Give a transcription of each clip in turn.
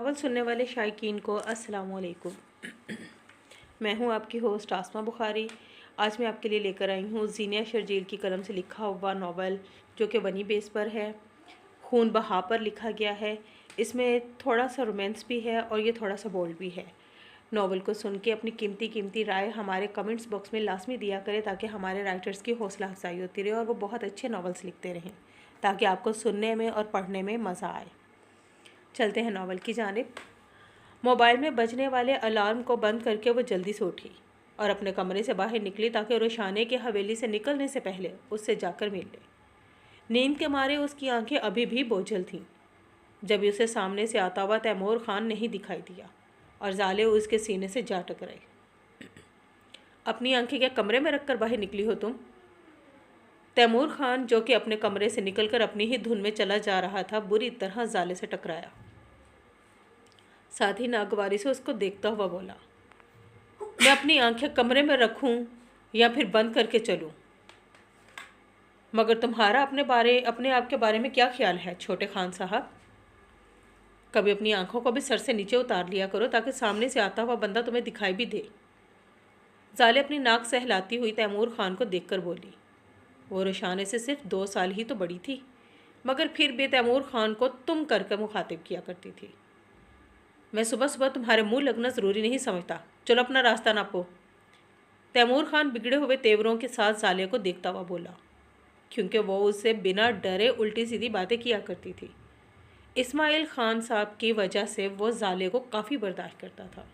Novel सुनने वाले शायकीन को अस्सलाम वालेकुम। मैं हूं आपकी होस्ट आसमा बुखारी। आज मैं आपके लिए लेकर आई हूं ज़ीनिया शर्जील की कलम से लिखा हुआ नावल, जो कि बनी बेस पर है। खून बहा पर लिखा गया है। इसमें थोड़ा सा रोमांस भी है और ये थोड़ा सा बोल्ड भी है। नावल को सुन के अपनी कीमती राय हमारे कमेंट्स बॉक्स में लाजमी दिया करें, ताकि हमारे राइटर्स की हौसला अफजाई होती रहे और वो बहुत अच्छे नावल्स लिखते रहें, ताकि आपको सुनने में और पढ़ने में मज़ा आए। चलते हैं नावल की जानिब। मोबाइल में बजने वाले अलार्म को बंद करके वो जल्दी से उठी और अपने कमरे से बाहर निकली, ताकि रोशाने की हवेली से निकलने से पहले उससे जाकर मिल ले। नींद के मारे उसकी आंखें अभी भी बोझल थीं जब उसे सामने से आता हुआ तैमूर खान नहीं दिखाई दिया और जाले उसके सीने से जा टकराई। अपनी आंखें क्या कमरे में रखकर बाहर निकली हो तुम? तैमूर खान, जो कि अपने कमरे से निकलकर अपनी ही धुन में चला जा रहा था, बुरी तरह जाले से टकराया। साथ ही नागवारी से उसको देखता हुआ बोला, मैं अपनी आंखें कमरे में रखूं या फिर बंद करके चलूं? मगर तुम्हारा अपने आप के बारे में क्या ख्याल है छोटे खान साहब? कभी अपनी आंखों को भी सर से नीचे उतार लिया करो, ताकि सामने से आता हुआ बंदा तुम्हें दिखाई भी दे। जाले अपनी नाक सहलाती हुई तैमूर खान को देखकर बोली। वो रोशाने से सिर्फ 2 साल ही तो बड़ी थी, मगर फिर भी तैमूर खान को तुम करके मुखातिब किया करती थी। मैं सुबह सुबह तुम्हारे मुंह लगना ज़रूरी नहीं समझता। चलो अपना रास्ता नापो। तैमूर खान बिगड़े हुए तेवरों के साथ जाले को देखता हुआ बोला, क्योंकि वो उससे बिना डरे उल्टी सीधी बातें किया करती थी। इस्माइल खान साहब की वजह से वो जाले को काफ़ी बर्दाश्त करता था।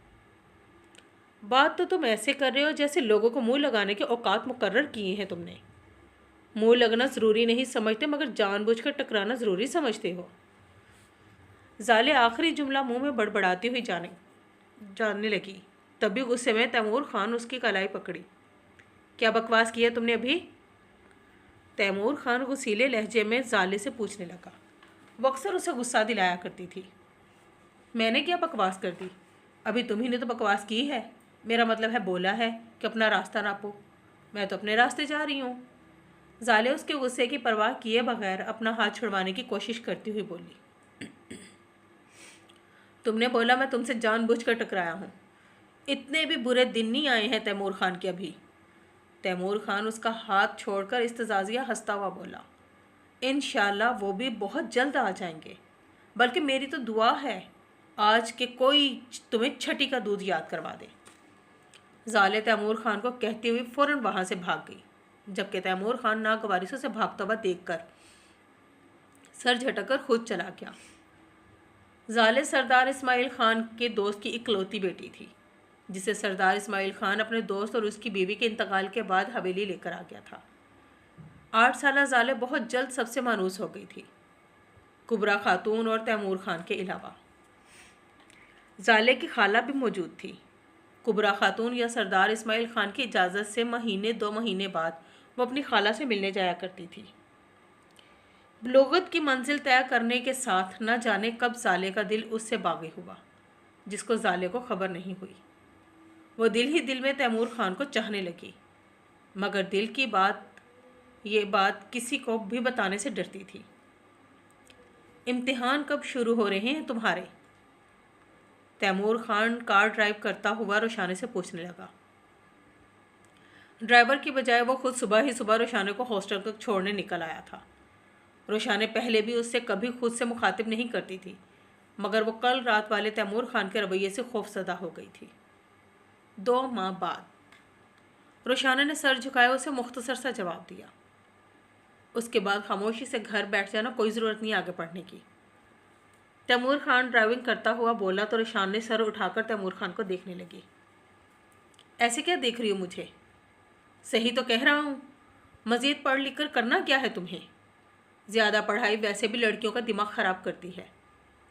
बात तो तुम ऐसे कर रहे हो जैसे लोगों को मुंह लगाने के औकात मुकर्रर किए हैं तुमने। मुंह लगना ज़रूरी नहीं समझते, मगर जानबूझकर टकराना ज़रूरी समझते हो। जाले आखिरी जुमला मुंह में बड़बड़ाती हुई जानने लगी। तभी गुस्से में तैमूर खान उसकी कलाई पकड़ी। क्या बकवास किया तुमने अभी? तैमूर खान गुस्सीले लहजे में जाले से पूछने लगा। वो अक्सर उसे गुस्सा दिलाया करती थी। मैंने क्या बकवास कर दी? अभी तुम्ही ने तो बकवास की है। मेरा मतलब है बोला है कि अपना रास्ता नापो। मैं तो अपने रास्ते जा रही हूँ। जाले उसके गुस्से की परवाह किए बगैर अपना हाथ छुड़वाने की कोशिश करती हुई बोली, तुमने बोला मैं तुमसे जानबूझकर टकराया हूँ। इतने भी बुरे दिन नहीं आए हैं तैमूर खान के अभी। तैमूर खान उसका हाथ छोड़कर इस्तजाज़िया हंसता हुआ बोला, इंशाल्लाह वो भी बहुत जल्द आ जाएंगे। बल्कि मेरी तो दुआ है आज के कोई तुम्हें छठी का दूध याद करवा दे। जाले तैमूर खान को कहती हुई फ़ौरन वहाँ से भाग गई, जबकि तैमूर खान नागवारी से उसे भागता हुआ देखकर सर झटककर खुद चला गया। जाले सरदार इस्माइल खान के दोस्त की इकलौती बेटी थी, जिसे सरदार इस्माइल खान अपने दोस्त और उसकी बीवी के इंतकाल के बाद हवेली लेकर आ गया था। 8 साल जाले बहुत जल्द सबसे मानूस हो गई थी, कुबरा खातून और तैमूर खान के अलावा। जाले की खाला भी मौजूद थी। कुबरा खातून या सरदार इस्माइल खान की इजाज़त से महीने 2 महीने बाद वो अपनी खाला से मिलने जाया करती थी। बलोगत की मंजिल तय करने के साथ न जाने कब जाले का दिल उससे बागी हुआ, जिसको जाले को खबर नहीं हुई। वो दिल ही दिल में तैमूर खान को चाहने लगी, मगर दिल की ये बात किसी को भी बताने से डरती थी। इम्तिहान कब शुरू हो रहे हैं तुम्हारे? तैमूर खान कार ड्राइव करता हुआ रोशाने से पूछने लगा। ड्राइवर की बजाय वो खुद सुबह ही सुबह रोशाने को हॉस्टल तक छोड़ने निकल आया था। रोशाने पहले भी उससे कभी खुद से मुखातिब नहीं करती थी, मगर वो कल रात वाले तैमूर खान के रवैये से खौफजदा हो गई थी। 2 माह बाद रोशाना ने सर झुकाया उसे मुख्तसर सा जवाब दिया। उसके बाद खामोशी से घर बैठ जाना, कोई ज़रूरत नहीं आगे पढ़ने की। तैमूर खान ड्राइविंग करता हुआ बोला तो रोशान ने सर उठाकर तैमूर खान को देखने लगी। ऐसे क्या देख रही हो मुझे? सही तो कह रहा हूँ। मज़ीद पढ़ लिख कर करना क्या है तुम्हें? ज़्यादा पढ़ाई वैसे भी लड़कियों का दिमाग ख़राब करती है,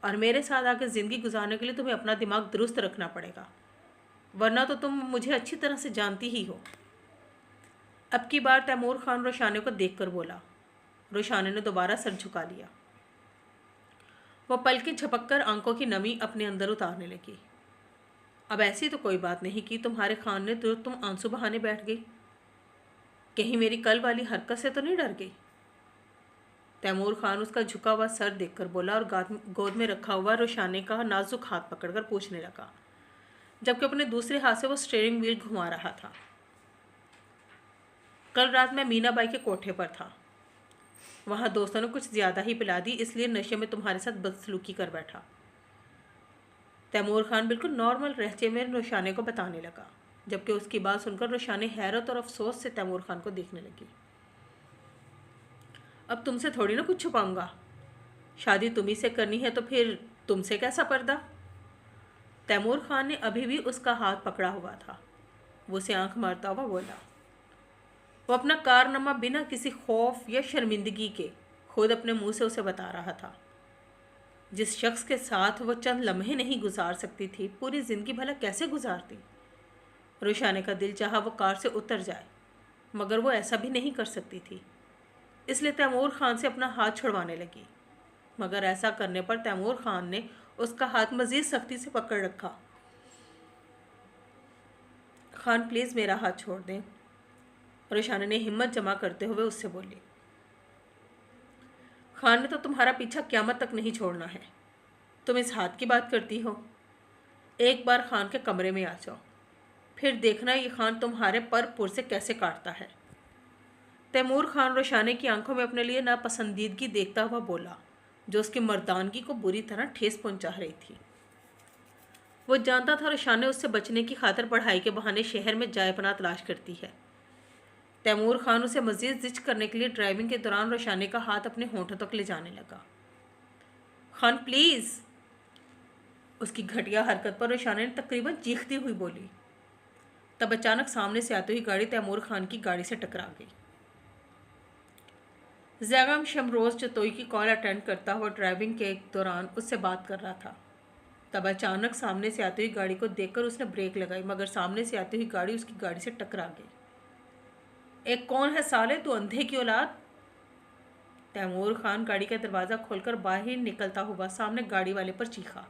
और मेरे साथ आकर ज़िंदगी गुजारने के लिए तुम्हें अपना दिमाग दुरुस्त रखना पड़ेगा, वरना तो तुम मुझे अच्छी तरह से जानती ही हो। अब की बार तैमूर खान रोशाने को देखकर बोला। रोशाने ने दोबारा सर झुका लिया। वह पलकें झपककर आंखों की नमी अपने अंदर उतारने लगी। अब ऐसी तो कोई बात नहीं की तुम्हारे खान ने तो तुम आंसू बहाने बैठ गई? कहीं मेरी कल वाली हरकत से तो नहीं डर गई? तैमूर खान उसका झुका हुआ सर देखकर बोला और गोद में रखा हुआ रोशाने का नाजुक हाथ पकड़कर पूछने लगा, जबकि अपने दूसरे हाथ से वो स्टीयरिंग व्हील घुमा रहा था। कल रात मैं मीनाबाई के कोठे पर था। वहाँ दोस्तों ने कुछ ज़्यादा ही पिला दी, इसलिए नशे में तुम्हारे साथ बदसलूकी कर बैठा। तैमूर खान बिल्कुल नॉर्मल लहजे में रोशाने को बताने लगा, जबकि उसकी बात सुनकर रोशाने हैरत और अफसोस से तैमूर खान को देखने लगी। अब तुमसे थोड़ी ना कुछ छुपाऊंगा। शादी तुम्ही से करनी है तो फिर तुमसे कैसा पर्दा? तैमूर खान ने अभी भी उसका हाथ पकड़ा हुआ था। वो उसे आंख मारता हुआ बोला। वो अपना कारनामा बिना किसी खौफ या शर्मिंदगी के खुद अपने मुंह से उसे बता रहा था। जिस शख्स के साथ वो चंद लम्हे नहीं गुजार सकती थी, पूरी जिंदगी भला कैसे गुजारती? रोशाने का दिल चाहा वो कार से उतर जाए, मगर वो ऐसा भी नहीं कर सकती थी। इसलिए तैमूर खान से अपना हाथ छुड़वाने लगी, मगर ऐसा करने पर तैमूर खान ने उसका हाथ मजीद सख्ती से पकड़ रखा। खान प्लीज़ मेरा हाथ छोड़ दें, रोशाने ने हिम्मत जमा करते हुए उससे बोली। खान ने तो तुम्हारा पीछा क़यामत तक नहीं छोड़ना है। तुम इस हाथ की बात करती हो? एक बार खान के कमरे में आ जाओ, फिर देखना ये खान तुम्हारे पर पुर से कैसे काटता है। तैमूर खान रोशाने की आंखों में अपने लिए नापसंदीदगी देखता हुआ बोला, जो उसकी मर्दानगी को बुरी तरह ठेस पहुंचा रही थी। वो जानता था रोशाने उससे बचने की खातिर पढ़ाई के बहाने शहर में जायपनाह तलाश करती है। तैमूर खान उसे मजीद जिच करने के लिए ड्राइविंग के दौरान रोशाने का हाथ अपने होंठों तक ले जाने लगा। खान प्लीज़, उसकी घटिया हरकत पर रोशाने ने तकरीबन चीखती हुई बोली। तब अचानक सामने से आती हुई गाड़ी तैमूर खान की गाड़ी से टकरा गई। जैगम शमरोज़ जतोई की कॉल अटेंड करता हुआ ड्राइविंग के दौरान उससे बात कर रहा था। तब अचानक सामने से आती हुई गाड़ी को देखकर उसने ब्रेक लगाई, मगर सामने से आती हुई गाड़ी उसकी गाड़ी से टकरा गई। एक कौन है साले, तू अंधे की औलाद? तैमूर खान गाड़ी का दरवाज़ा खोलकर बाहर निकलता हुआ सामने गाड़ी वाले पर चीखा।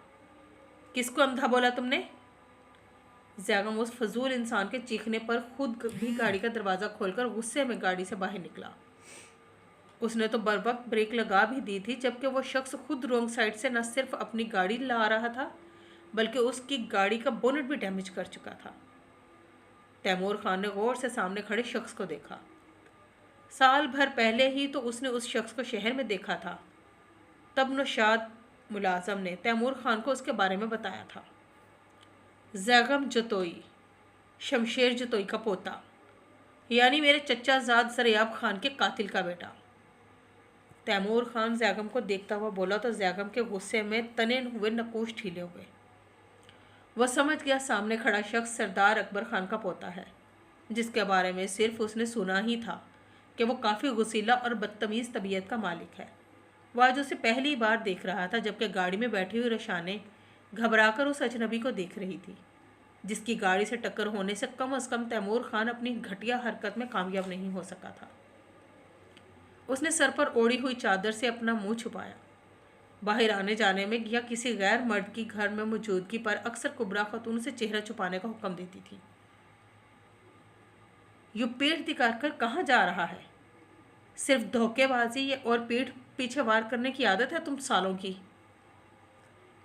किसको अंधा बोला तुमने? जैगम उस फजूल इंसान के चीखने पर खुद भी गाड़ी का दरवाज़ा खोलकर गुस्से में गाड़ी से बाहर निकला। उसने तो बर वक्त ब्रेक लगा भी दी थी, जबकि वो शख्स खुद रोंग साइड से न सिर्फ अपनी गाड़ी ला रहा था, बल्कि उसकी गाड़ी का बोनेट भी डैमेज कर चुका था। तैमूर खान ने गौर से सामने खड़े शख्स को देखा। साल भर पहले ही तो उसने उस शख्स को शहर में देखा था। तब नौशाद मुलाजम ने तैमूर खान को उसके बारे में बताया था। जैगम जतोई, शमशेर जतोई का पोता, यानी मेरे चचा ज़ाद ज़रियाब खान के कातिल का बेटा। तैमूर खान जैगम को देखता हुआ बोला तो जैगम के गुस्से में तने हुए नकूश ढीले हुए। वह समझ गया सामने खड़ा शख्स सरदार अकबर खान का पोता है, जिसके बारे में सिर्फ उसने सुना ही था कि वो काफ़ी गुस्सीला और बदतमीज़ तबीयत का मालिक है। वह आज उसे पहली बार देख रहा था, जबकि गाड़ी में बैठी हुई रोशाने घबराकर उस अजनबी को देख रही थी, जिसकी गाड़ी से टक्कर होने से कम तैमूर खान अपनी घटिया हरकत में कामयाब नहीं हो सका था। उसने सर पर ओढ़ी हुई चादर से अपना मुंह छुपाया। बाहर आने जाने में या किसी गैर मर्द की घर में मौजूदगी पर अक्सर कुबरा खातून से चेहरा छुपाने का हुक्म देती थी। यू पीठ दिखाकर कहाँ जा रहा है? सिर्फ धोखेबाजी और पीठ पीछे वार करने की आदत है तुम सालों की।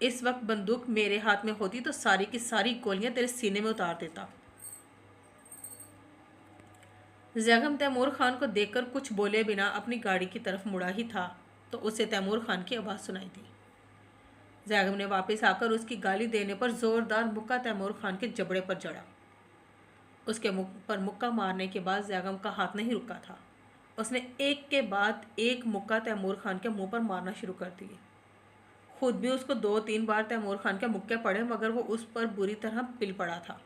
इस वक्त बंदूक मेरे हाथ में होती तो सारी की सारी गोलियां तेरे सीने में उतार देता। जैगम तैमूर खान को देखकर कुछ बोले बिना अपनी गाड़ी की तरफ मुड़ा ही था तो उसे तैमूर खान की आवाज़ सुनाई दी। जैगम ने वापस आकर उसकी गाली देने पर ज़ोरदार मुक्का तैमूर खान के जबड़े पर जड़ा। उसके मुख पर मुक्का मारने के बाद जैगम का हाथ नहीं रुका था। उसने एक के बाद एक मुक्का तैमूर खान के मुंह पर मारना शुरू कर दिए। खुद भी उसको 2-3 बार तैमूर खान के मुक्के पड़े, मगर वो उस पर बुरी तरह पिल पड़ा था।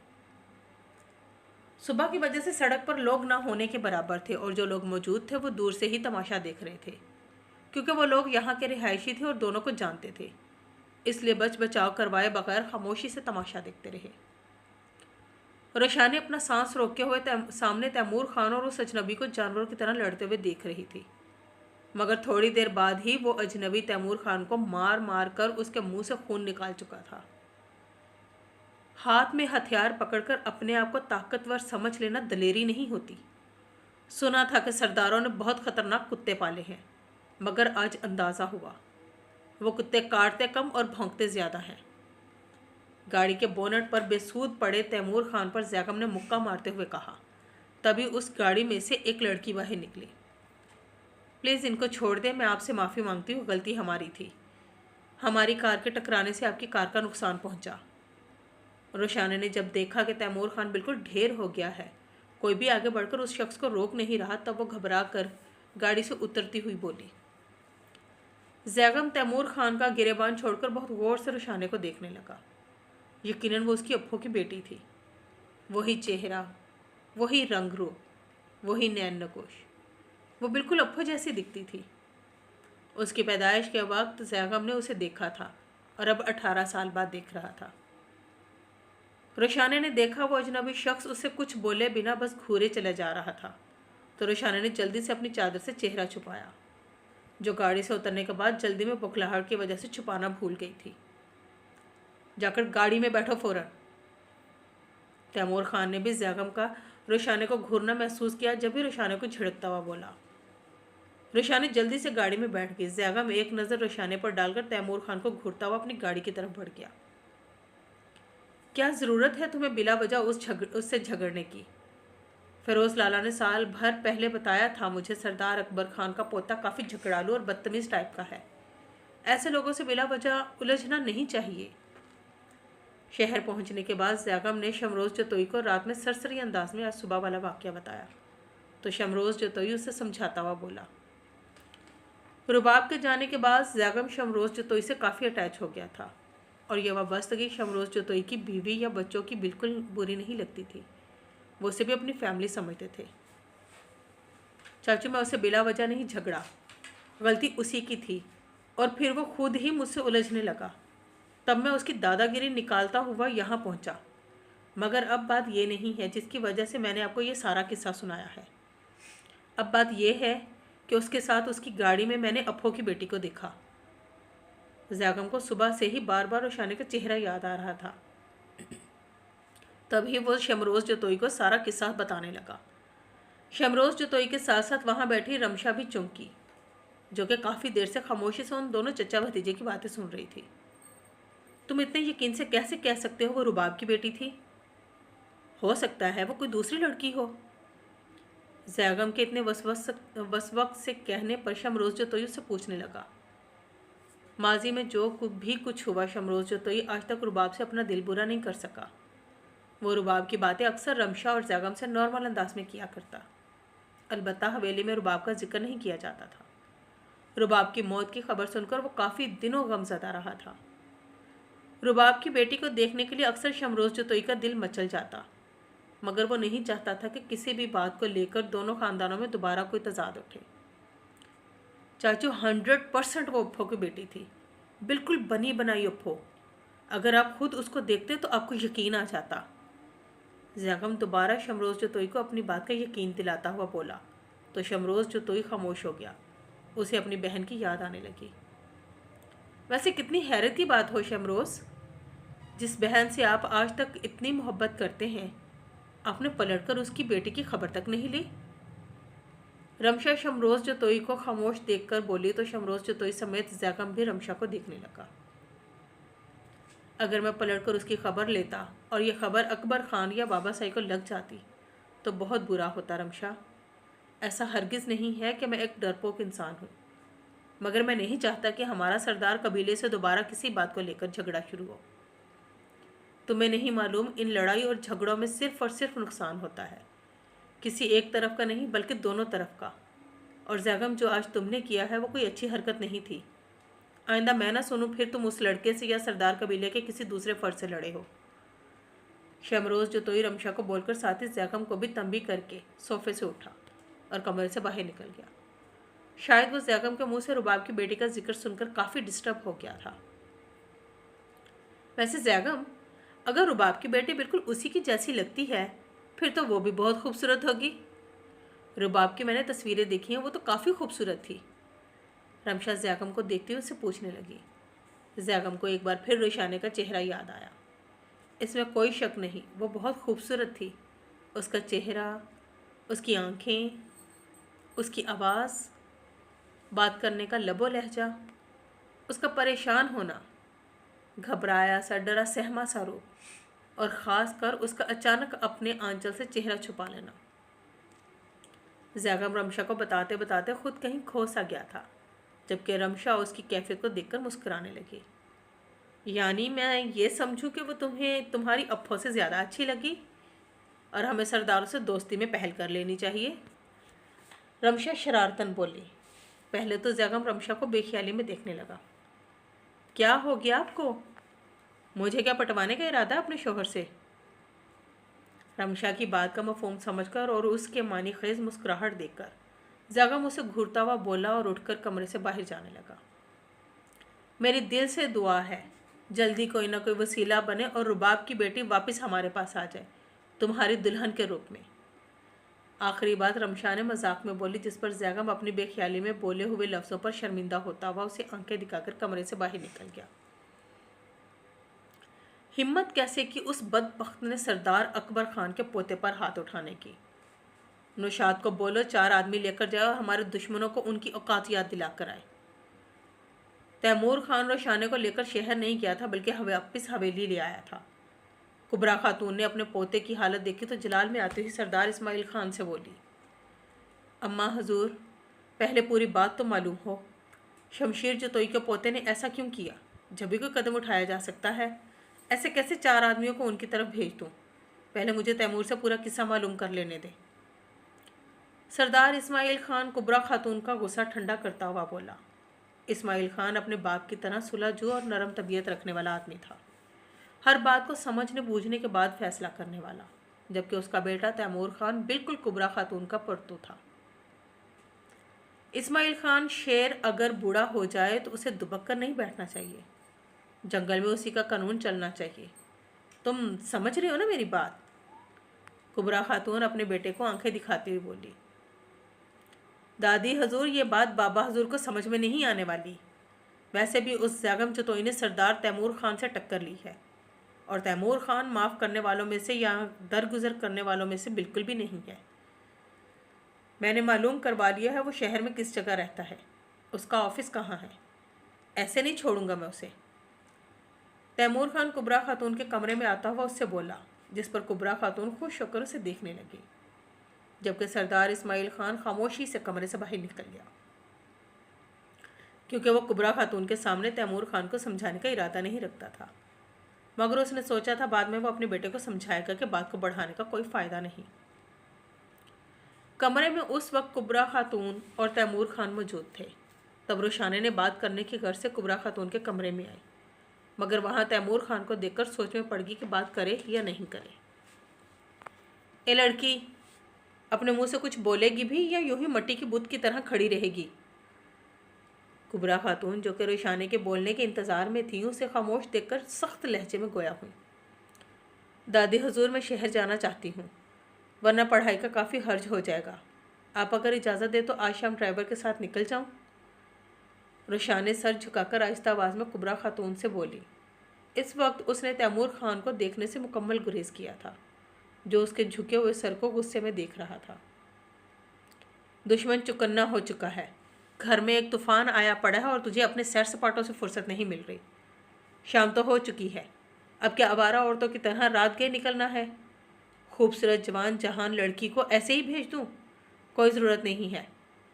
सुबह की वजह से सड़क पर लोग ना होने के बराबर थे और जो लोग मौजूद थे वो दूर से ही तमाशा देख रहे थे, क्योंकि वो लोग यहाँ के रिहायशी थे और दोनों को जानते थे। इसलिए बच बचाव करवाए बगैर खामोशी से तमाशा देखते रहे। रोशानी अपना सांस रोके हुए सामने तैमूर खान और उस अजनबी को जानवरों की तरह लड़ते हुए देख रही थी, मगर थोड़ी देर बाद ही वो अजनबी तैमूर खान को मार मार कर उसके मुंह से खून निकाल चुका था। हाथ में हथियार पकड़कर अपने आप को ताकतवर समझ लेना दलेरी नहीं होती। सुना था कि सरदारों ने बहुत खतरनाक कुत्ते पाले हैं, मगर आज अंदाज़ा हुआ वो कुत्ते काटते कम और भौंकते ज़्यादा हैं। गाड़ी के बोनट पर बेसूध पड़े तैमूर खान पर जैगम ने मुक्का मारते हुए कहा। तभी उस गाड़ी में से एक लड़की बाहर निकली। प्लीज़ इनको छोड़ दें, मैं आपसे माफ़ी मांगती हूँ, गलती हमारी थी। हमारी कार के टकराने से आपकी कार का नुकसान पहुँचा। रोशाना ने जब देखा कि तैमूर खान बिल्कुल ढेर हो गया है, कोई भी आगे बढ़कर उस शख्स को रोक नहीं रहा, तब वो घबरा कर गाड़ी से उतरती हुई बोली। जैगम तैमूर खान का गिरेबान छोड़कर बहुत गौर से रोशाना को देखने लगा। यकीनन वो उसकी अप्पो की बेटी थी। वही चेहरा, वही रंग रूप, वही नैन नकोश। वो बिल्कुल अप्पो जैसी दिखती थी। उसकी पैदाइश के वक्त जैगम ने उसे देखा था और अब 18 साल बाद देख रहा था। रोशाना ने देखा वो अजनबी शख्स उससे कुछ बोले बिना बस घूरे चला जा रहा था, तो रोशाना ने जल्दी से अपनी चादर से चेहरा छुपाया, जो गाड़ी से उतरने के बाद जल्दी में बुखलाहट की वजह से छुपाना भूल गई थी। जाकर गाड़ी में बैठो फौरन। तैमूर खान ने भी जैगम का रोशाना को घूरना महसूस किया, जब भी रोशाना को झिड़कता हुआ बोला। रोशाना जल्दी से गाड़ी में बैठ गई। जैगम एक नज़र रोशाना पर डालकर तैमूर खान को घूरता हुआ अपनी गाड़ी की तरफ बढ़ गया। क्या ज़रूरत है तुम्हें बिला वजह उससे झगड़ने की? फिरोज़ लाला ने साल भर पहले बताया था मुझे, सरदार अकबर खान का पोता काफ़ी झगड़ालू और बदतमीज़ टाइप का है। ऐसे लोगों से बिला वजह उलझना नहीं चाहिए। शहर पहुंचने के बाद जैगम ने शमरोज़ जतोई को रात में सरसरी अंदाज में आज सुबह वाला वाक़या बताया, तो शमरोज़ जतोई उसे समझाता हुआ बोला। रुबाब के जाने के बाद जैगम शमरोज़ जतोई से काफ़ी अटैच हो गया था, और यह वाबस्तगी शमरोज़ जतोई की बीवी या बच्चों की बिल्कुल बुरी नहीं लगती थी। वो उसे भी अपनी फैमिली समझते थे। चाचू, मैं उसे बिला वजह नहीं झगड़ा, गलती उसी की थी, और फिर वो खुद ही मुझसे उलझने लगा। तब मैं उसकी दादागिरी निकालता हुआ यहाँ पहुँचा। मगर अब बात ये नहीं है जिसकी वजह से मैंने आपको ये सारा किस्सा सुनाया है। अब बात यह है कि उसके साथ उसकी गाड़ी में मैंने अप्पो की बेटी को देखा। जैगम को सुबह से ही बार बार रोशाना का चेहरा याद आ रहा था। तभी वो शमरोज़ जतोई को सारा किस्सा बताने लगा। शमरोज़ जतोई के साथ साथ वहाँ बैठी रमशा भी चौंकी, जो कि काफ़ी देर से खामोशी से उन दोनों चचा भतीजे की बातें सुन रही थी। तुम इतने यकीन से कैसे कह सकते हो वो रुबाब की बेटी थी? हो सकता है वो कोई दूसरी लड़की हो। जैगम के इतने वसवक से कहने पर शमरोज़ जतोई उससे पूछने लगा। माजी में जो भी कुछ हुआ, शमरोज़ जतोई आज तक रुबाब से अपना दिल बुरा नहीं कर सका। वो रुबाब की बातें अक्सर रमशा और जैगम से नॉर्मल अंदाज में किया करता। अलबत्ता हवेली में रुबाब का जिक्र नहीं किया जाता था। रुबाब की मौत की खबर सुनकर वो काफ़ी दिनों गमज़दा रहा था। रुबाब की बेटी को देखने के लिए अक्सर शमरोज़ जतोई का दिल मचल जाता, मगर वो नहीं चाहता था कि किसी भी बात को लेकर दोनों ख़ानदानों में दोबारा कोई तजाद उठे। चाचू, 100% वो अप्पो की बेटी थी, बिल्कुल बनी बनाई अप्पो। अगर आप खुद उसको देखते तो आपको यकीन आ जाता। जैगम दोबारा शमरोज़ जतोई को अपनी बात का यकीन दिलाता हुआ बोला, तो शमरोज़ जतोई खामोश हो गया। उसे अपनी बहन की याद आने लगी। वैसे कितनी हैरत की बात हो शमरोज़, जिस बहन से आप आज तक इतनी मोहब्बत करते हैं, आपने पलटकर उसकी बेटी की खबर तक नहीं ली। रमशा शमरोज़ जतोई को खामोश देखकर बोली, तो शमरोज़ जतोई समेत जैगम भी रमशा को देखने लगा। अगर मैं पलटकर उसकी खबर लेता और यह खबर अकबर खान या बाबा साई को लग जाती तो बहुत बुरा होता रमशा। ऐसा हरगिज़ नहीं है कि मैं एक डरपोक इंसान हूँ, मगर मैं नहीं चाहता कि हमारा सरदार कबीले से दोबारा किसी बात को लेकर झगड़ा शुरू हो। तुम्हें नहीं मालूम, इन लड़ाई और झगड़ों में सिर्फ और सिर्फ नुकसान होता है, किसी एक तरफ का नहीं बल्कि दोनों तरफ का। और जैगम, जो आज तुमने किया है वो कोई अच्छी हरकत नहीं थी। आइंदा मैं ना सुनूं फिर तुम उस लड़के से या सरदार कबीले के किसी दूसरे फर्द से लड़े हो। शमरोज़ जतोई रमशा को बोलकर साथ ही जैगम को भी तंबी करके सोफे से उठा और कमरे से बाहर निकल गया। शायद वो जैगम के मुंह से रुबाब की बेटी का जिक्र सुनकर काफ़ी डिस्टर्ब हो गया था। वैसे जैगम, अगर रुबाब की बेटी बिल्कुल उसी की जैसी लगती है फिर तो वो भी बहुत खूबसूरत होगी। रुबाब की मैंने तस्वीरें देखी हैं, वो तो काफ़ी खूबसूरत थी। रमशा जैगम को देखते हुए उससे पूछने लगी। जैगम को एक बार फिर रोशाना का चेहरा याद आया। इसमें कोई शक नहीं, वो बहुत खूबसूरत थी। उसका चेहरा, उसकी आंखें, उसकी आवाज़, बात करने का लबो लहजा, उसका परेशान होना, घबराया सा, डरा सहमा सा रूप, और ख़ास कर उसका अचानक अपने आंचल से चेहरा छुपा लेना। जैगम रमशा को बताते बताते खुद कहीं खो सा गया था, जबकि रमशा उसकी कैफियत को देखकर मुस्कुराने लगी। यानी मैं ये समझूं कि वो तुम्हें तुम्हारी अप्पो से ज़्यादा अच्छी लगी और हमें सरदारों से दोस्ती में पहल कर लेनी चाहिए। रमशा शरारतन बोली। पहले तो जैगम रमशा को बेख्याली में देखने लगा। क्या हो गया आपको? मुझे क्या पटवाने का इरादा अपने शोहर से? रमशा की बात का मफहूम समझकर और उसके मानी खेज मुस्कुराहट देखकर जैगम उसे घूरता हुआ बोला और उठकर कमरे से बाहर जाने लगा। मेरी दिल से दुआ है जल्दी कोई ना कोई वसीला बने और रुबाब की बेटी वापस हमारे पास आ जाए, तुम्हारी दुल्हन के रूप में। आखिरी बात रमशा ने मजाक में बोली, जिस पर जैगम अपनी बेख्याली में बोले हुए लफ्ज़ों पर शर्मिंदा होता हुआ उसे आंखें दिखाकर कमरे से बाहर निकल गया। हिम्मत कैसे की उस बदबख्त ने सरदार अकबर खान के पोते पर हाथ उठाने की। नौशाद को बोलो 4 आदमी लेकर जाए और हमारे दुश्मनों को उनकी औकात याद दिलाकर आए। तैमूर खान रोशाने को लेकर शहर नहीं गया था, बल्कि वापस हवेली ले आया था। कुबरा खातून ने अपने पोते की हालत देखी तो जलाल में आती हुई सरदार इस्माइल खान से बोली, अम्मा हजूर, पहले पूरी बात तो मालूम हो। शमशीर जतोई के पोते ने ऐसा क्यों किया? जब भी कोई कदम उठाया जा सकता है, ऐसे कैसे 4 आदमियों को उनकी तरफ भेज दूँ? पहले मुझे तैमूर से पूरा किस्सा मालूम कर लेने दे। सरदार इस्माइल खान कुबरा खातून का गुस्सा ठंडा करता हुआ बोला। इस्माइल खान अपने बाप की तरह सुलझू और नरम तबीयत रखने वाला आदमी था, हर बात को समझने बूझने के बाद फैसला करने वाला, जबकि उसका बेटा तैमूर खान बिल्कुल कुबरा खातून का परतू था। इस्माइल खान शेर अगर बूढ़ा हो जाए तो उसे दुबक कर नहीं बैठना चाहिए, जंगल में उसी का कानून चलना चाहिए। तुम समझ रहे हो ना मेरी बात? कुबरा खातून अपने बेटे को आंखें दिखाती हुई बोली। दादी हजूर, ये बात बाबा हजूर को समझ में नहीं आने वाली। वैसे भी उस जैगम चतोई ने सरदार तैमूर खान से टक्कर ली है, और तैमूर खान माफ़ करने वालों में से या दरगुजर करने वालों में से बिल्कुल भी नहीं है। मैंने मालूम करवा लिया है वो शहर में किस जगह रहता है, उसका ऑफिस कहाँ है। ऐसे नहीं छोड़ूंगा मैं उसे। तैमूर खान कुबरा खातून के कमरे में आता हुआ उससे बोला, जिस पर कुबरा खातून खुश होकर उसे देखने लगी, जबकि सरदार इस्माइल खान खामोशी से कमरे से बाहर निकल गया, क्योंकि वह कुबरा खातून के सामने तैमूर खान को समझाने का इरादा नहीं रखता था। मगर उसने सोचा था बाद में वो अपने बेटे को समझाएगा कि बात को बढ़ाने का कोई फ़ायदा नहीं। कमरे में उस वक्त कुबरा खातून और तैमूर खान मौजूद थे। तब रोशाने ने बात करने की गर्ज से कुबरा खातून के कमरे में आई, मगर वहाँ तैमूर खान को देखकर सोच में पड़ गई कि बात करे या नहीं करे। ए लड़की, अपने मुंह से कुछ बोलेगी भी या यूं ही मट्टी की बुत की तरह खड़ी रहेगी? कुबरा खातून, जो कि रोशाने के बोलने के इंतज़ार में थी, उसे खामोश देखकर सख्त लहजे में गोया हुई। दादी हजूर, मैं शहर जाना चाहती हूँ, वरना पढ़ाई का काफ़ी हर्ज हो जाएगा। आप अगर इजाज़त दे तो आज शाम ड्राइवर के साथ निकल जाऊँ? रोशाने सर झुकाकर आहिस्ता आवाज़ में कुबरा खातून से बोली। इस वक्त उसने तैमूर खान को देखने से मुकम्मल गुरेज किया था, जो उसके झुके हुए सर को गुस्से में देख रहा था। दुश्मन चुकन्ना हो चुका है, घर में एक तूफ़ान आया पड़ा है और तुझे अपने सैर सपाटों से फुर्सत नहीं मिल रही। शाम तो हो चुकी है, अब क्या आवारा औरतों की तरह रात गए निकलना है? खूबसूरत जवान जहान लड़की को ऐसे ही भेज दूँ? कोई ज़रूरत नहीं है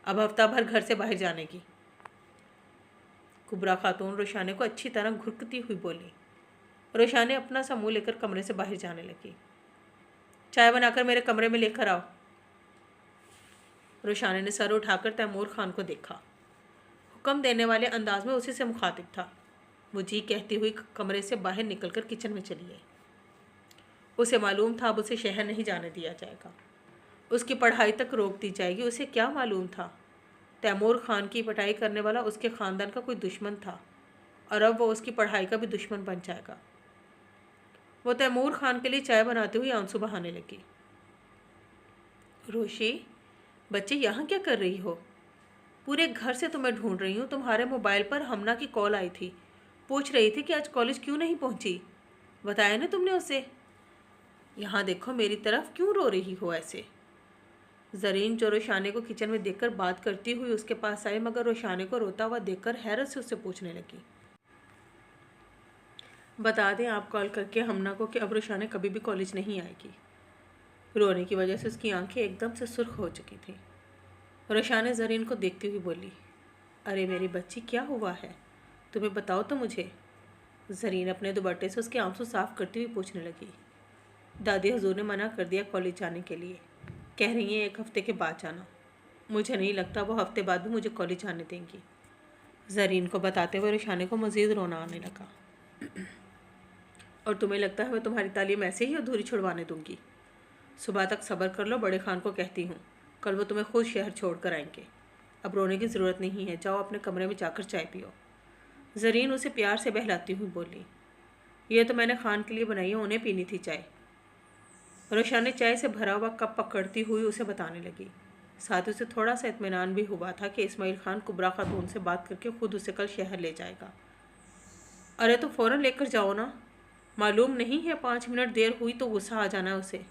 अब हफ्ता भर घर से बाहर जाने की। कुबरा खातून रोशाने को अच्छी तरह घुरकती हुई बोली। रोशाने अपना सा मुँह लेकर कमरे से बाहर जाने लगी। चाय बनाकर मेरे कमरे में लेकर आओ। रोशाने ने सर उठाकर तैमूर खान को देखा। हुक्म देने वाले अंदाज में उसी से मुखातिब था। वो जी कहती हुई कमरे से बाहर निकलकर किचन में चली गई। उसे मालूम था अब उसे शहर नहीं जाने दिया जाएगा, उसकी पढ़ाई तक रोक दी जाएगी। उसे क्या मालूम था तैमूर खान की पिटाई करने वाला उसके ख़ानदान का कोई दुश्मन था, और अब वो उसकी पढ़ाई का भी दुश्मन बन जाएगा। वो तैमूर खान के लिए चाय बनाते हुए आंसू बहाने लगी। रोशी, बच्चे यहाँ क्या कर रही हो? पूरे घर से तुम्हें ढूंढ रही हूँ। तुम्हारे मोबाइल पर हमना की कॉल आई थी, पूछ रही थी कि आज कॉलेज क्यों नहीं पहुँची। बताया ना तुमने उसे? यहाँ देखो मेरी तरफ, क्यों रो रही हो ऐसे? जरीन जो रोशाने को किचन में देखकर बात करती हुई उसके पास आई, मगर रोशाने को रोता हुआ देखकर हैरत से उससे पूछने लगी, बता दें आप कॉल करके हमना को कि अब रोशाने कभी भी कॉलेज नहीं आएगी। रोने की वजह से उसकी आंखें एकदम से सुर्ख हो चुकी थी। रोशाने जरीन को देखती हुई बोली, अरे मेरी बच्ची क्या हुआ है, तुम्हें बताओ तो मुझे। जरीन अपने दुपट्टे से उसके आंसू साफ करती हुई पूछने लगी, दादी हुजूर ने मना कर दिया कॉलेज जाने के लिए, कह रही हैं 1 हफ्ते के बाद जाना। मुझे नहीं लगता वो हफ्ते बाद भी मुझे कॉलेज जाने देंगी। जरीन को बताते हुए रोशाने को मज़ीद रोना आने लगा। और तुम्हें लगता है मैं तुम्हारी तालीम ऐसे ही अधूरी छुड़वाने दूंगी? सुबह तक सब्र कर लो, बड़े खान को कहती हूँ, कल वो तुम्हें खुद शहर छोड़ कर आएंगे। अब रोने की ज़रूरत नहीं है, जाओ अपने कमरे में जाकर चाय पियो। जरीन उसे प्यार से बहलाती हुई बोली, यह तो मैंने खान के लिए बनाई है, उन्हें पीनी थी चाय। रोशाने चाय से भरा हुआ कप पकड़ती हुई उसे बताने लगी। साथ ही उसे थोड़ा सा इत्मीनान भी हुआ था कि इस्माइल खान कुबरा खातून से बात करके खुद उसे कल शहर ले जाएगा। अरे तो फ़ौरन लेकर जाओ ना, मालूम नहीं है 5 मिनट देर हुई तो गुस्सा आ जाना उसे।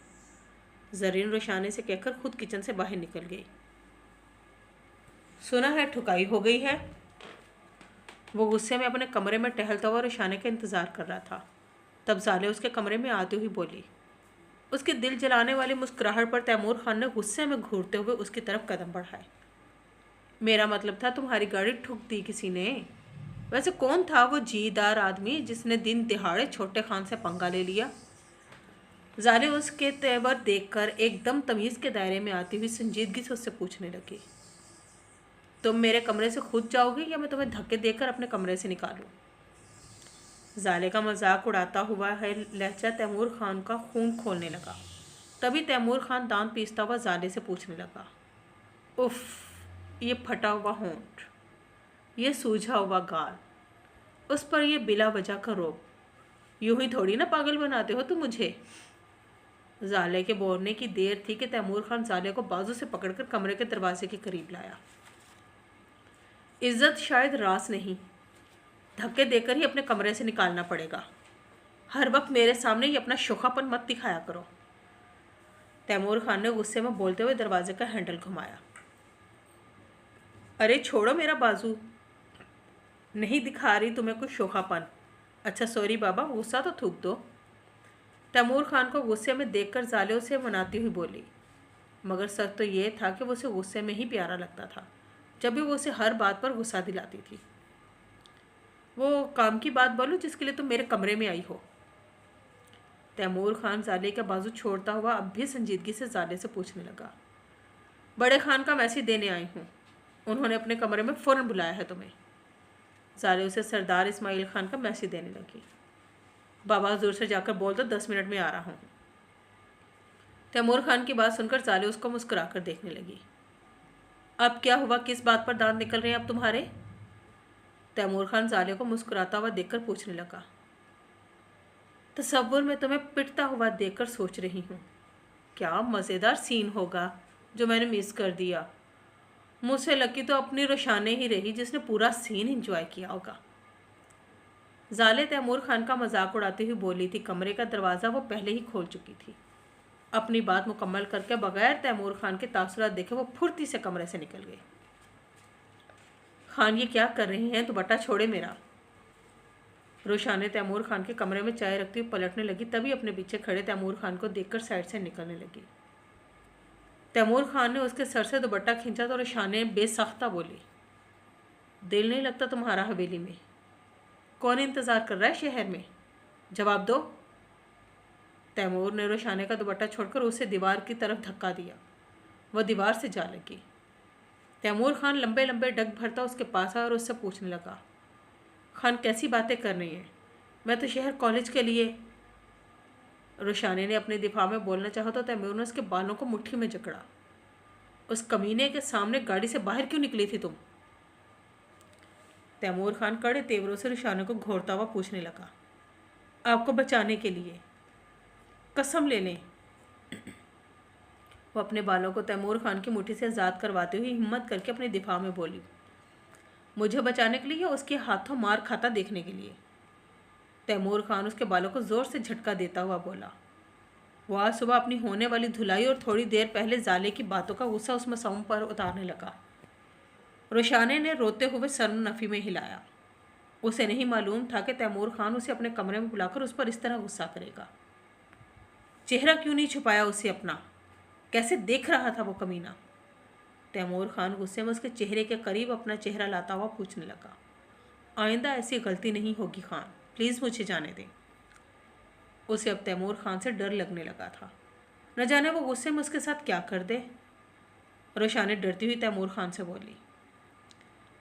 जरीन रोशाने से कहकर खुद किचन से बाहर निकल गई। सुना है ठुकाई हो गई है। वो गुस्से में अपने कमरे में टहलता हुआ रोशाने का इंतज़ार कर रहा था। तब जाले उसके कमरे में आते हुए बोली। उसके दिल जलाने वाली मुस्कुराहट पर तैमूर खान ने गुस्से में घूरते हुए उसकी तरफ कदम बढ़ाए। मेरा मतलब था तुम्हारी गाड़ी ठुक दी किसी ने। वैसे कौन था वो जीदार आदमी जिसने दिन दिहाड़े छोटे खान से पंगा ले लिया? जाले उसके तेवर देखकर एकदम तमीज़ के दायरे में आती हुई संजीदगी से उससे पूछने लगी, तुम मेरे कमरे से खुद जाओगे या मैं तुम्हें धक्के देकर अपने कमरे से निकालूं? जाले का मजाक उड़ाता हुआ है लहजा तैमूर खान का खून खोलने लगा। तभी तैमूर खान दांत पीसता हुआ जाले से पूछने लगा, उफ, ये फटा हुआ होंठ, ये सूझा हुआ गाल, उस पर ये बिला वजह का रोब, यूं ही थोड़ी ना पागल बनाते हो तुम मुझे। जाले के बोलने की देर थी कि तैमूर खान जाले को बाजू से पकड़कर कमरे के दरवाजे के करीब लाया। इज्जत शायद रास नहीं, धक्के देकर ही अपने कमरे से निकालना पड़ेगा। हर वक्त मेरे सामने ही अपना शोखापन मत दिखाया करो। तैमूर खान ने गुस्से में बोलते हुए दरवाजे का हैंडल घुमाया। अरे छोड़ो मेरा बाजू, नहीं दिखा रही तुम्हें कुछ शोखापन। अच्छा सॉरी बाबा, गुस्सा तो थूक दो। तैमूर खान को गुस्से में देखकर जाले उसे मनाती हुई बोली, मगर सच तो ये था कि वो उसे गुस्से में ही प्यारा लगता था, जब भी वो उसे हर बात पर गुस्सा दिलाती थी। वो काम की बात बोलो जिसके लिए तुम मेरे कमरे में आई हो। तैमूर खान जाले का बाजू छोड़ता हुआ अब भी संजीदगी से जाले से पूछने लगा। बड़े खान का मैसेज देने आई हूँ, उन्होंने अपने कमरे में फ़ौरन बुलाया है तुम्हें। जाले उसे सरदार इस्माइल खान का मैसेज देने लगी। बाबा जोर से जाकर बोल दो 10 मिनट में आ रहा हूँ। तैमूर खान की बात सुनकर जाले उसको मुस्कुरा कर देखने लगी। अब क्या हुआ, किस बात पर दांत निकल रहे हैं अब तुम्हारे? तैमूर खान जाले को मुस्कुराता हुआ देखकर पूछने लगा। तसव्वुर में तुम्हें पिटता हुआ देखकर सोच रही हूँ, क्या मज़ेदार सीन होगा जो मैंने मिस कर दिया। मुझसे लकी तो अपनी रोशाने ही रही जिसने पूरा सीन एंजॉय किया होगा। जाले तैमूर खान का मजाक उड़ाती हुई बोली थी। कमरे का दरवाज़ा वो पहले ही खोल चुकी थी। अपनी बात मुकम्मल करके बगैर तैमूर खान के तासुरात देखे वो फुर्ती से कमरे से निकल गई। खान ये क्या कर रहे हैं, दुपट्टा छोड़े मेरा। रोशाने तैमूर खान के कमरे में चाय रखती हुई पलटने लगी, तभी अपने पीछे खड़े तैमूर खान को देखकर साइड से निकलने लगी। तैमूर खान ने उसके सर से दुपट्टा खींचा तो रोशाने बेसख्ता बोली, दिल नहीं लगता तुम्हारा हवेली में? कौन इंतज़ार कर रहा है शहर में, जवाब दो। तैमूर ने रोशाने का दुपट्टा छोड़कर उसे दीवार की तरफ धक्का दिया। वह दीवार से जा लगी। तैमूर खान लंबे लंबे डग भरता उसके पास आया और उससे पूछने लगा, खान कैसी बातें कर रही हैं, मैं तो शहर कॉलेज के लिए। रोशाने ने अपने दिफा में बोलना चाहा तो तैमूर ने उसके बालों को मुट्ठी में जकड़ा। उस कमीने के सामने गाड़ी से बाहर क्यों निकली थी तुम? तैमूर खान कड़े तेवरों से रोशाने को घूरता हुआ पूछने लगा। आपको बचाने के लिए, कसम ले लें। वो अपने बालों को तैमूर खान की मुट्ठी से आज़ाद करवाते हुए हिम्मत करके अपने दिफा में बोली, मुझे बचाने के लिए या उसके हाथों मार खाता देखने के लिए? तैमूर खान उसके बालों को ज़ोर से झटका देता हुआ बोला, वो आज सुबह अपनी होने वाली धुलाई और थोड़ी देर पहले जाले की बातों का गुस्सा उस मासूम पर उतारने लगा। रोशाने ने रोते हुए सर नफ़ी में हिलाया। उसे नहीं मालूम था कि तैमूर खान उसे अपने कमरे में बुलाकर उस पर इस तरह गुस्सा करेगा। चेहरा क्यों नहीं छुपाया उसे अपना? कैसे देख रहा था वो कमीना? तैमूर खान गुस्से में उसके चेहरे के करीब अपना चेहरा लाता हुआ पूछने लगा, आइंदा ऐसी गलती नहीं होगी खान, प्लीज़ मुझे जाने दें। उसे अब तैमूर खान से डर लगने लगा था। न जाने वो गुस्से में उसके साथ क्या कर दे। रोशानी डरती हुई तैमूर खान से बोली,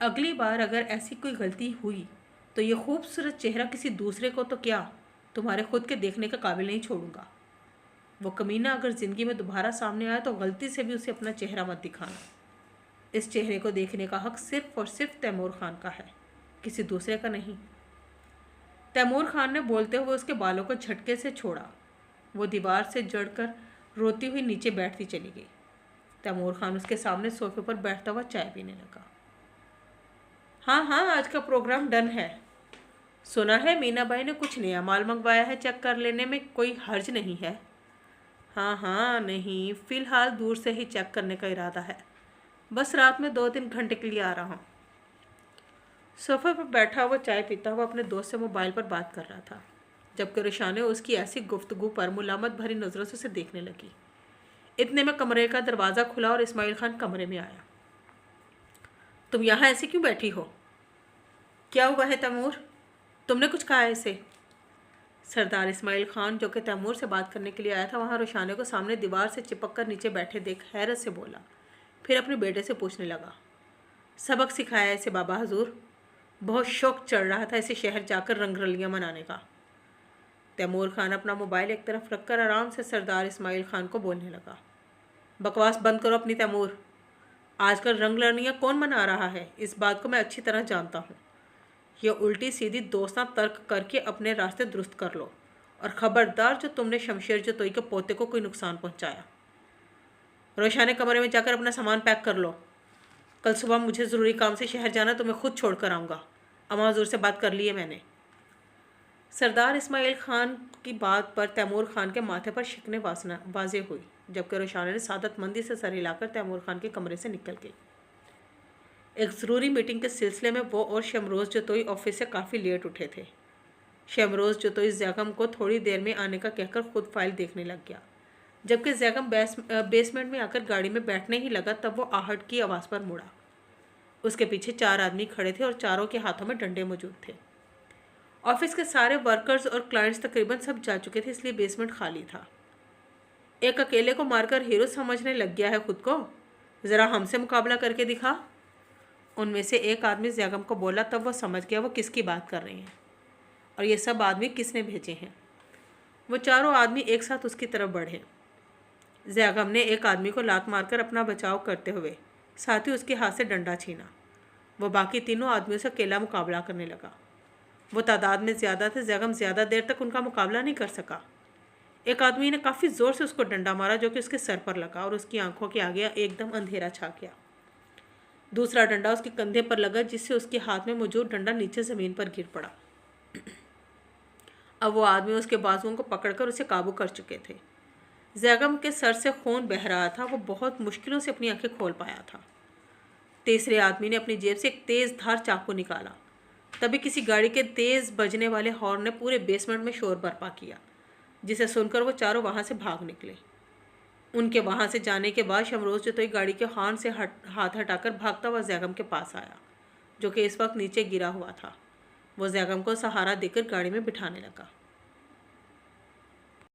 अगली बार अगर ऐसी कोई गलती हुई तो ये खूबसूरत चेहरा किसी दूसरे को तो क्या, तुम्हारे खुद के देखने के काबिल नहीं छोड़ूंगा। वो कमीना अगर ज़िंदगी में दोबारा सामने आया तो गलती से भी उसे अपना चेहरा मत दिखाना। इस चेहरे को देखने का हक सिर्फ और सिर्फ तैमूर खान का है, किसी दूसरे का नहीं। तैमूर खान ने बोलते हुए उसके बालों को झटके से छोड़ा। वो दीवार से जड़कर रोती हुई नीचे बैठती चली गई। तैमूर खान उसके सामने सोफे पर बैठता हुआ चाय पीने लगा। हाँ हाँ, आज का प्रोग्राम डन है। सुना है मीना बाई ने कुछ नया माल मंगवाया है, चेक कर लेने में कोई हर्ज नहीं है। हाँ हाँ, नहीं, फ़िलहाल दूर से ही चेक करने का इरादा है। बस रात में 2-3 घंटे के लिए आ रहा हूँ। सोफे पर बैठा हुआ चाय पीता हुआ अपने दोस्त से मोबाइल पर बात कर रहा था, जबकि रोशाने उसकी ऐसी गुफ्तगू पर मुलामत भरी नज़रों से उसे देखने लगी। इतने में कमरे का दरवाज़ा खुला और इस्माइल खान कमरे में आया। तुम यहाँ ऐसे क्यों बैठी हो? क्या हुआ है तैमूर? तुमने कुछ कहा है इसे? सरदार इस्माइल खान, जो कि तैमूर से बात करने के लिए आया था, वहाँ रोशाने को सामने दीवार से चिपक कर नीचे बैठे देख हैरत से बोला। फिर अपने बेटे से पूछने लगा, सबक सिखाया इसे बाबा हजूर? बहुत शौक चढ़ रहा था इसे शहर जाकर रंगरलियाँ मनाने का। तैमूर खान अपना मोबाइल एक तरफ रखकर आराम से सरदार इस्माइल खान को बोलने लगा, बकवास बंद करो अपनी तैमूर। आजकल रंगरलियाँ कौन मना रहा है, इस बात को मैं अच्छी तरह जानता हूँ। यह उल्टी सीधी दोस्तां तर्क करके अपने रास्ते दुरुस्त कर लो, और ख़बरदार जो तुमने शमशेर जतोई के पोते को कोई नुकसान पहुँचाया। रोशाने कमरे में जाकर अपना सामान पैक कर लो। कल सुबह मुझे ज़रूरी काम से शहर जाना, तो मैं खुद छोड़ कर आऊँगा। अम्मा हजूर से बात कर ली है मैंने। सरदार इस्माइल खान की बात पर तैमूर खान के माथे पर शिकने वाज़ेह हुई, जबकि रोशाने ने सादतमंदी से सर हिलाकर तैमूर खान के कमरे से निकल गई। एक ज़रूरी मीटिंग के सिलसिले में वो और शमरोज़ जतोई ऑफिस से काफ़ी लेट उठे थे। शमरोज़ जतोई जैगम को थोड़ी देर में आने का कहकर खुद फाइल देखने लग गया। जबकि जैगम बेसमेंट में आकर गाड़ी में बैठने ही लगा, तब वो आहट की आवाज़ पर मुड़ा। उसके पीछे 4 आदमी खड़े थे और चारों के हाथों में डंडे मौजूद थे। ऑफिस के सारे वर्कर्स और क्लाइंट्स तकरीबन सब जा चुके थे, इसलिए बेसमेंट खाली था। एक अकेले को मारकर हीरो समझने लग गया है खुद को, ज़रा हमसे मुकाबला करके दिखा। उनमें से एक आदमी जैगम को बोला, तब वो समझ गया वो किसकी बात कर रहे हैं और ये सब आदमी किसने भेजे हैं। वो चारों आदमी एक साथ उसकी तरफ बढ़े। जैगम ने एक आदमी को लात मारकर अपना बचाव करते हुए साथ ही उसके हाथ से डंडा छीना। वो बाकी तीनों आदमियों से अकेला मुकाबला करने लगा। वो तादाद में ज़्यादा थे, जैगम ज़्यादा देर तक उनका मुकाबला नहीं कर सका। एक आदमी ने काफ़ी ज़ोर से उसको डंडा मारा, जो कि उसके सर पर लगा और उसकी आंखों के आगे एकदम अंधेरा छा गया। दूसरा डंडा उसके कंधे पर लगा, जिससे उसके हाथ में मौजूद डंडा नीचे ज़मीन पर गिर पड़ा। अब वो आदमी उसके बाजुओं को पकड़कर उसे काबू कर चुके थे। जैगम के सर से खून बह रहा था। वो बहुत मुश्किलों से अपनी आंखें खोल पाया था। तीसरे आदमी ने अपनी जेब से एक तेज़ धार चाकू निकाला। तभी किसी गाड़ी के तेज़ बजने वाले हॉर्न ने पूरे बेसमेंट में शोर बर्पा किया, जिसे सुनकर वो चारों वहाँ से भाग निकले। उनके वहाँ से जाने के बाद शमरोज़ जतोई गाड़ी के हॉर्न से हाथ हटाकर भागता हुआ जैगम के पास आया, जो कि इस वक्त नीचे गिरा हुआ था। वो जैगम को सहारा देकर गाड़ी में बिठाने लगा।